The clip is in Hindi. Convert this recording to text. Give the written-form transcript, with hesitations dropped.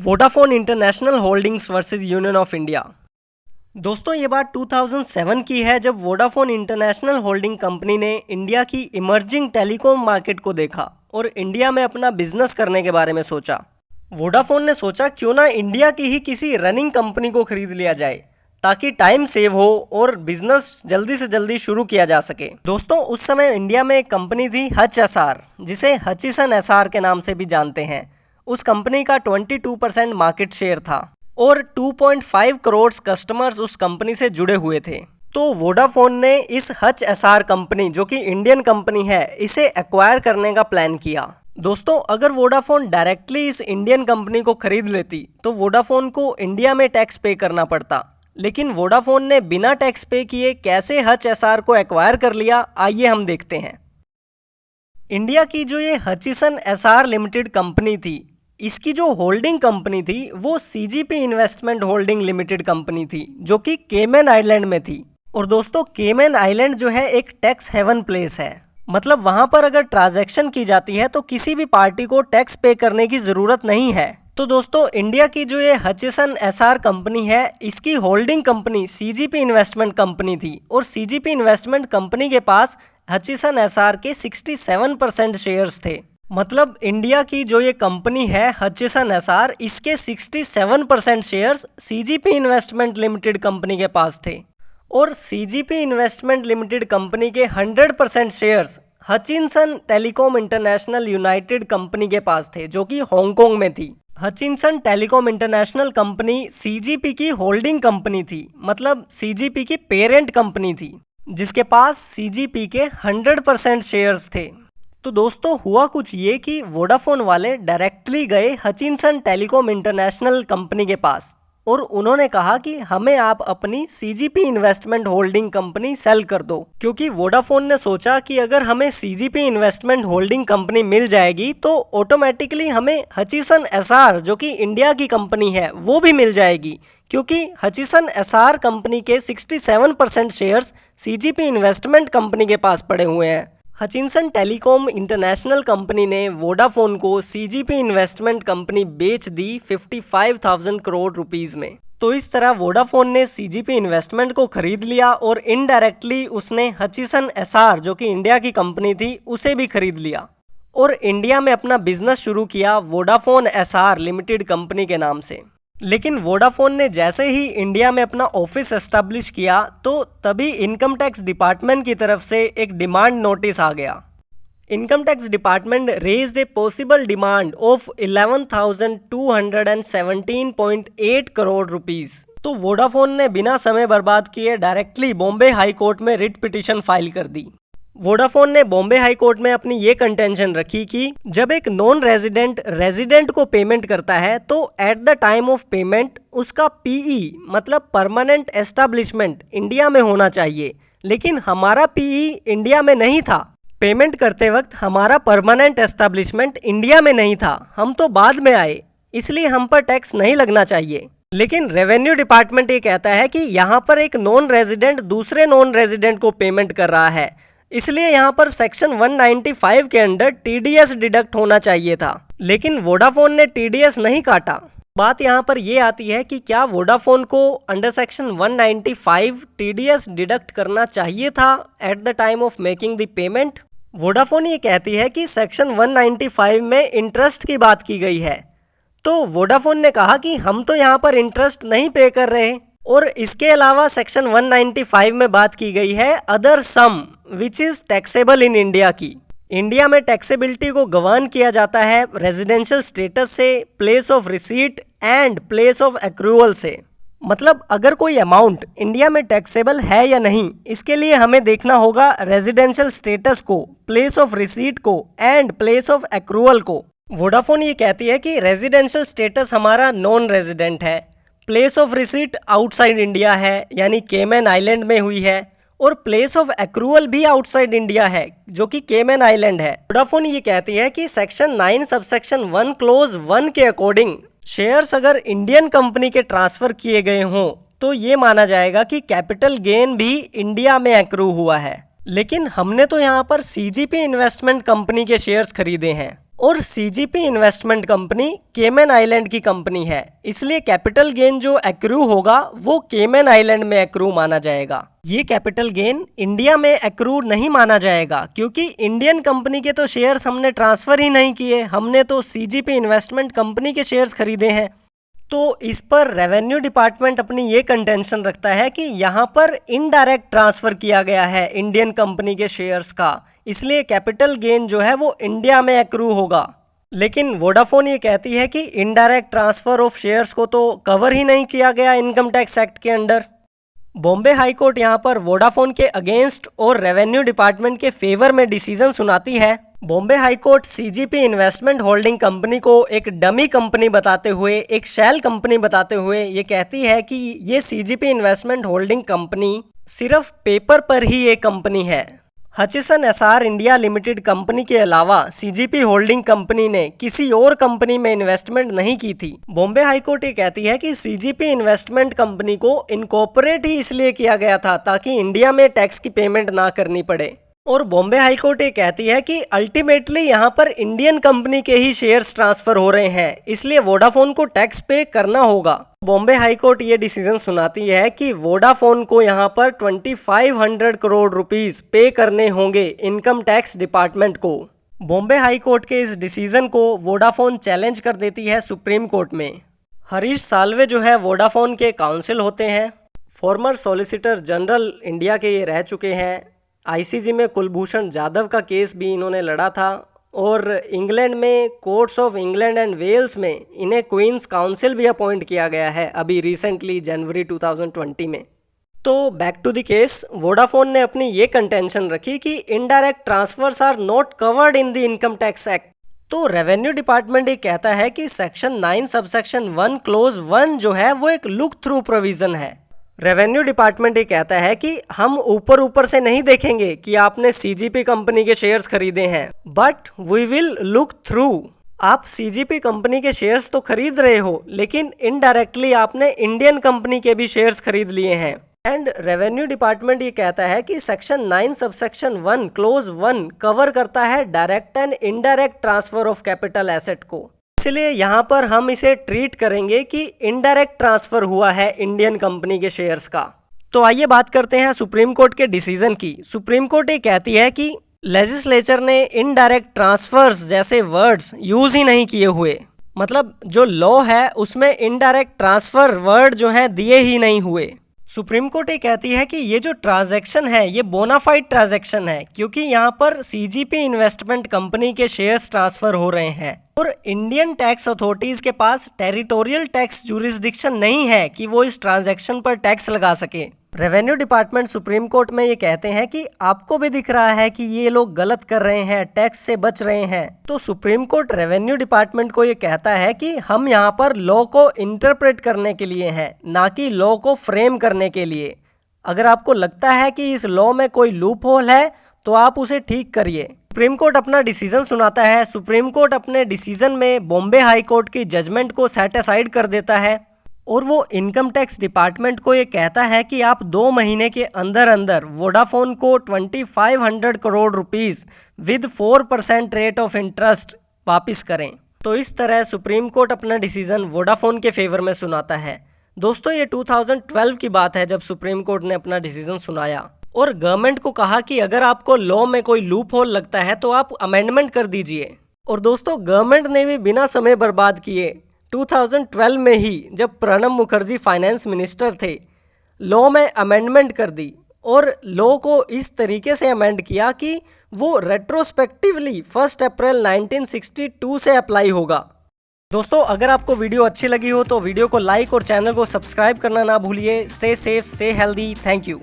Vodafone international holdings versus union of India. दोस्तों ये बात 2007 की है जब वोडाफोन इंटरनेशनल होल्डिंग कंपनी ने इंडिया की इमर्जिंग टेलीकॉम मार्केट को देखा और इंडिया में अपना बिजनेस करने के बारे में सोचा। वोडाफोन ने सोचा क्यों ना इंडिया की ही किसी रनिंग कंपनी को खरीद लिया जाए ताकि टाइम सेव हो और बिजनेस जल्दी से जल्दी शुरू किया जा सके। दोस्तों उस समय इंडिया में एक कंपनी थी हच एसआर, जिसे हचिसन एसआर के नाम से भी जानते हैं। उस कंपनी का 22% मार्केट शेयर था और 2.5 करोड़ कस्टमर्स उस कंपनी से जुड़े हुए थे। तो वोडाफोन ने इस हच एसआर कंपनी, जो कि इंडियन कंपनी है, इसे एक्वायर करने का प्लान किया। दोस्तों अगर वोडाफोन डायरेक्टली इस इंडियन कंपनी को खरीद लेती तो वोडाफोन को इंडिया में टैक्स पे करना पड़ता, लेकिन वोडाफोन ने बिना टैक्स पे किए कैसे हच एसआर को एक्वायर कर लिया, आइए हम देखते हैं। इंडिया की जो ये हचिसन एसआर लिमिटेड कंपनी थी, इसकी जो होल्डिंग कंपनी थी वो CGP investment holding limited company थी, जो कि केमन आइलैंड में थी। और दोस्तों केमन आइलैंड जो है एक टैक्स हेवन प्लेस है, मतलब वहां पर अगर ट्रांजैक्शन की जाती है तो किसी भी पार्टी को टैक्स पे करने की जरूरत नहीं है। तो दोस्तों इंडिया की जो ये हचिसन एसआर कंपनी है, इसकी holding company CGP investment company थी और सीजीपी इन्वेस्टमेंट कंपनी के पास हचिसन एसआर के 67% शेयर्स थे। मतलब इंडिया की जो ये कंपनी है हचिसन एसआर, इसके 67% shares CGP investment limited company के पास थे और सीजीपी इन्वेस्टमेंट लिमिटेड कंपनी के 100% shares Hutchison Telecom International united company के पास थे, जो कि हांगकांग में थी। Hutchison Telecom International company CGP की होल्डिंग कंपनी थी, मतलब सीजीपी की पेरेंट कंपनी थी, जिसके पास सीजीपी के 100% शेयर्स थे। तो दोस्तों हुआ कुछ ये कि वोडाफोन वाले डायरेक्टली गए हचिनसन टेलीकॉम इंटरनेशनल कंपनी के पास और उन्होंने कहा कि हमें आप अपनी CGP investment holding company sell कर दो, क्योंकि वोडाफोन ने सोचा कि अगर हमें सीजीपी इन्वेस्टमेंट होल्डिंग कंपनी मिल जाएगी तो ऑटोमेटिकली हमें हचिसन एसआर, जो कि इंडिया की कंपनी है, वो भी मिल जाएगी, क्योंकि हचिसन एसआर कंपनी के 67% शेयर्स सीजीपी इन्वेस्टमेंट कंपनी के पास पड़े हुए हैं। हचिनसन टेलीकॉम इंटरनेशनल कंपनी ने वोडाफोन को सीजीपी इन्वेस्टमेंट कंपनी बेच दी 55,000 करोड़ रुपीस में। तो इस तरह वोडाफोन ने सीजीपी इन्वेस्टमेंट को खरीद लिया और इनडायरेक्टली उसने हचिसन एसआर, जो कि इंडिया की कंपनी थी, उसे भी खरीद लिया और इंडिया में अपना बिजनेस शुरू किया वोडाफोन एसआर लिमिटेड कंपनी के नाम से। लेकिन वोडाफोन ने जैसे ही इंडिया में अपना ऑफिस एस्टैब्लिश किया तो तभी इनकम टैक्स डिपार्टमेंट की तरफ से एक डिमांड नोटिस आ गया। Income tax department raised a possible demand of 11,217.8 crore rupees. तो वोडाफोन ने बिना समय बर्बाद किए डायरेक्टली बॉम्बे हाई कोर्ट में रिट पिटीशन फाइल कर दी। वोडाफोन ने बॉम्बे हाई कोर्ट में अपनी ये कंटेंशन रखी कि जब एक नॉन रेजिडेंट को पेमेंट करता है तो at the time of payment उसका पीई, मतलब परमानेंट एस्टैब्लिशमेंट, इंडिया में होना चाहिए, लेकिन हमारा पीई इंडिया में नहीं था। पेमेंट करते वक्त हमारा परमानेंट एस्टैब्लिशमेंट इंडिया में नहीं था, हम तो बाद में आए, इसलिए हम पर टैक्स नहीं लगना चाहिए। लेकिन रेवेन्यू डिपार्टमेंट ये कहता है कि यहाँ पर एक नॉन रेजिडेंट दूसरे नॉन रेजिडेंट को पेमेंट कर रहा है, इसलिए यहाँ पर सेक्शन 195 के अंडर टीडीएस डिडक्ट होना चाहिए था। लेकिन वोडाफोन ने टीडीएस नहीं काटा। बात यहाँ पर ये आती है कि क्या वोडाफोन को अंडर सेक्शन 195 टीडीएस डिडक्ट करना चाहिए था at the time of making the payment? Vodafone ये कहती है कि सेक्शन 195 में इंटरेस्ट की बात की गई है। तो वोडाफोन ने कहा कि हम तो यहाँ पर इंटरेस्ट नहीं पे कर रहे, और इसके अलावा सेक्शन 195 में बात की गई है other sum which is taxable in India की। इंडिया में टैक्सेबिलिटी को गवर्न किया जाता है रेजिडेंशियल स्टेटस से, place of receipt and place of accrual से। मतलब अगर कोई अमाउंट इंडिया में टैक्सेबल है या नहीं, इसके लिए हमें देखना होगा रेजिडेंशियल स्टेटस को, प्लेस ऑफ रिसीट को एंड प्लेस ऑफ एक्रूवल को। वोडाफोन ये कहती है कि रेजिडेंशियल स्टेटस हमारा नॉन रेजिडेंट है, place of receipt outside India है, यानी केमन आइलैंड में हुई है, और प्लेस ऑफ एक्रूवल भी आउटसाइड इंडिया है, जो कि केमन आइलैंड है। वोडाफोन ये कहती है कि सेक्शन 9 सबसेक्शन 1 क्लोज 1 के अकॉर्डिंग शेयर्स अगर इंडियन कंपनी के ट्रांसफर किए गए हों तो ये माना जाएगा कि कैपिटल गेन भी इंडिया में एक्रू हुआ है। लेकिन हमने तो यहाँ पर सीजीपी इन्वेस्टमेंट कंपनी के शेयर्स खरीदे हैं, और सीजीपी इन्वेस्टमेंट कंपनी केमन आइलैंड की कंपनी है, इसलिए कैपिटल गेन जो एक्रू होगा वो केमन आइलैंड में एक्रू माना जाएगा। ये कैपिटल गेन इंडिया में एक्रू नहीं माना जाएगा क्योंकि इंडियन कंपनी के तो शेयर्स हमने ट्रांसफर ही नहीं किए, हमने तो सीजीपी इन्वेस्टमेंट कंपनी के शेयर्स खरीदे हैं। तो इस पर रेवेन्यू डिपार्टमेंट अपनी ये कंटेंशन रखता है कि यहाँ पर इनडायरेक्ट ट्रांसफ़र किया गया है इंडियन कंपनी के शेयर्स का, इसलिए कैपिटल गेन जो है वो इंडिया में एक्रू होगा। लेकिन वोडाफोन ये कहती है कि इनडायरेक्ट ट्रांसफ़र ऑफ शेयर्स को तो कवर ही नहीं किया गया इनकम टैक्स एक्ट के अंडर। बॉम्बे हाई कोर्ट यहाँ पर वोडाफोन के अगेंस्ट और रेवेन्यू डिपार्टमेंट के फेवर में डिसीजन सुनाती है। Bombay high court CGP investment holding company को एक डमी कंपनी बताते हुए, एक शैल कंपनी बताते हुए ये कहती है कि ये सीजीपी इन्वेस्टमेंट होल्डिंग कंपनी सिर्फ पेपर पर ही एक कंपनी है। Hutchison SR India limited company के अलावा सीजीपी होल्डिंग कंपनी ने किसी और कंपनी में इन्वेस्टमेंट नहीं की थी। बॉम्बे हाई कोर्ट ये कहती है कि सीजीपी इन्वेस्टमेंट कंपनी को इनकॉर्पोरेट ही इसलिए किया गया था ताकि इंडिया में टैक्स की पेमेंट ना करनी पड़े। और बॉम्बे हाई कोर्ट ये कहती है कि अल्टीमेटली यहाँ पर इंडियन कंपनी के ही शेयर्स ट्रांसफर हो रहे हैं, इसलिए वोडाफोन को टैक्स पे करना होगा। बॉम्बे हाई कोर्ट ये डिसीजन सुनाती है कि वोडाफोन को यहाँ पर 2500 करोड़ रुपीस पे करने होंगे इनकम टैक्स डिपार्टमेंट को। बॉम्बे हाई कोर्ट के इस डिसीजन को वोडाफोन चैलेंज कर देती है सुप्रीम कोर्ट में। हरीश साल्वे जो है वोडाफोन के काउंसिल होते हैं, फॉर्मर सॉलिसिटर जनरल इंडिया के ये रह चुके हैं। आईसीजे में कुलभूषण जाधव का केस भी इन्होंने लड़ा था और इंग्लैंड में courts of England and Wales में इन्हें क्वींस काउंसिल भी अपॉइंट किया गया है अभी रिसेंटली जनवरी 2020 में। तो back to the case, Vodafone ने अपनी ये कंटेंशन रखी कि indirect transfers are not covered in the income tax act. तो रेवेन्यू डिपार्टमेंट ये कहता है कि सेक्शन 9 सबसेक्शन 1 क्लोज 1 जो है वो एक लुक थ्रू प्रोविजन है। रेवेन्यू डिपार्टमेंट ये कहता है कि हम ऊपर ऊपर से नहीं देखेंगे कि आपने सीजीपी कंपनी के शेयर्स खरीदे हैं, but we will look through. आप सीजीपी कंपनी के शेयर्स तो खरीद रहे हो, लेकिन इनडायरेक्टली आपने इंडियन कंपनी के भी शेयर्स खरीद लिए हैं। एंड रेवेन्यू डिपार्टमेंट ये कहता है कि सेक्शन 9 सबसेक्शन 1 क्लोज 1 कवर करता है direct and indirect transfer of capital asset को, इसलिए यहाँ पर हम इसे ट्रीट करेंगे कि इनडायरेक्ट ट्रांसफर हुआ है इंडियन कंपनी के शेयर्स का। तो आइए बात करते हैं सुप्रीम कोर्ट के डिसीजन की। सुप्रीम कोर्ट ये कहती है कि लेजिस्लेचर ने इनडायरेक्ट ट्रांसफर्स जैसे वर्ड्स यूज ही नहीं किए हुए, मतलब जो लॉ है उसमें इनडायरेक्ट ट्रांसफर वर्ड जो है दिए ही नहीं हुए। सुप्रीम कोर्ट ये कहती है कि ये जो ट्रांजैक्शन है ये बोनाफाइड ट्रांजैक्शन है क्योंकि यहाँ पर सीजीपी इन्वेस्टमेंट कंपनी के शेयर्स ट्रांसफर हो रहे हैं और इंडियन टैक्स अथॉरिटीज के पास टेरिटोरियल टैक्स जुरिस्डिक्शन नहीं है कि वो इस ट्रांजैक्शन पर टैक्स लगा सके। रेवेन्यू डिपार्टमेंट सुप्रीम कोर्ट में ये कहते हैं कि आपको भी दिख रहा है कि ये लोग गलत कर रहे हैं, टैक्स से बच रहे हैं। तो सुप्रीम कोर्ट रेवेन्यू डिपार्टमेंट को ये कहता है कि हम यहाँ पर लॉ को इंटरप्रेट करने के लिए हैं, ना कि लॉ को फ्रेम करने के लिए। अगर आपको लगता है कि इस लॉ में कोई लूप होल है तो आप उसे ठीक करिए। सुप्रीम कोर्ट अपना डिसीजन सुनाता है। सुप्रीम कोर्ट अपने डिसीजन में बॉम्बे हाई कोर्ट की जजमेंट को सेट असाइड कर देता है और वो इनकम टैक्स डिपार्टमेंट को ये कहता है कि आप 2 महीने के अंदर अंदर वोडाफोन को 2500 crore rupees with 4% rate of interest वापस करें। तो इस तरह सुप्रीम कोर्ट अपना डिसीजन वोडाफोन के फेवर में सुनाता है। दोस्तों ये 2012 की बात है जब सुप्रीम कोर्ट ने अपना डिसीजन सुनाया और गवर्नमेंट को कहा कि अगर आपको लॉ में कोई लूप होल लगता है तो आप अमेंडमेंट कर दीजिए। और दोस्तों गवर्नमेंट ने भी बिना समय बर्बाद किए 2012 में ही, जब प्रणब मुखर्जी फाइनेंस मिनिस्टर थे, लॉ में अमेंडमेंट कर दी और लॉ को इस तरीके से अमेंड किया कि वो रेट्रोस्पेक्टिवली 1 अप्रैल 1962 से अप्लाई होगा। दोस्तों अगर आपको वीडियो अच्छी लगी हो तो वीडियो को लाइक और चैनल को सब्सक्राइब करना ना भूलिए। Stay safe, stay healthy. Thank you.